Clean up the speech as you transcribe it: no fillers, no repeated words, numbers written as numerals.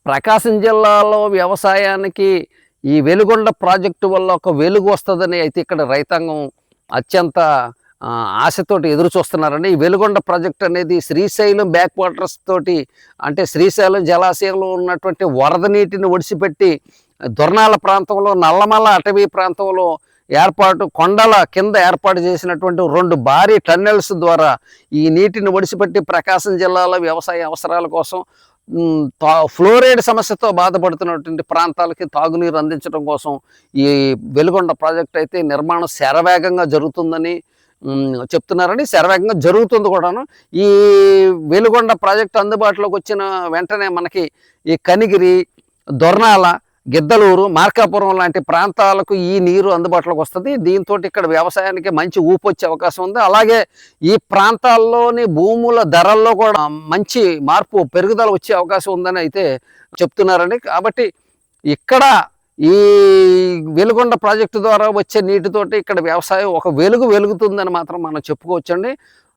ప్రకాశం జిల్లాలో వ్యవసాయానికి ఈ వెలుగొండ ప్రాజెక్టు వల్ల ఒక వెలుగు వస్తుందని అయితే ఇక్కడ రైతాంగం అత్యంత ఆశతోటి ఎదురు చూస్తున్నారండి. ఈ వెలుగొండ ప్రాజెక్ట్ అనేది శ్రీశైలం బ్యాక్ వాటర్స్ తోటి, అంటే శ్రీశైలం జలాశయంలో ఉన్నటువంటి వరద నీటిని ఒడిసిపెట్టి దొర్నాల ప్రాంతంలో, నల్లమల్ల అటవీ ప్రాంతంలో కొండల కింద ఏర్పాటు చేసినటువంటి 2 భారీ టన్నెల్స్ ద్వారా ఈ నీటిని ఒడిసిపెట్టి ప్రకాశం జిల్లాలో వ్యవసాయ అవసరాల కోసం ఫ్లోరైడ్ సమస్యతో బాధపడుతున్నటువంటి ప్రాంతాలకి తాగునీరు అందించడం కోసం ఈ వెలుగొండ ప్రాజెక్ట్ అయితే నిర్మాణం శరవేగంగా జరుగుతుందని చెప్తున్నారని, శరవేగంగా జరుగుతుంది కూడాను. ఈ వెలుగొండ ప్రాజెక్టు అందుబాటులోకి వచ్చిన వెంటనే మనకి ఈ కనిగిరి, దొర్నాల, గిద్దలూరు, మార్కాపురం లాంటి ప్రాంతాలకు ఈ నీరు అందుబాటులోకి వస్తుంది. దీంతో ఇక్కడ వ్యవసాయానికి మంచి ఊపు వచ్చే అవకాశం ఉంది. అలాగే ఈ ప్రాంతాల్లోని భూముల ధరల్లో కూడా మంచి మార్పు, పెరుగుదల వచ్చే అవకాశం ఉందని అయితే చెప్తున్నారండి. కాబట్టి ఇక్కడ ఈ వెలుగొండ ప్రాజెక్టు ద్వారా వచ్చే నీటితోటి ఇక్కడ వ్యవసాయం ఒక వెలుగుతుందని మాత్రం మనం చెప్పుకోవచ్చండి.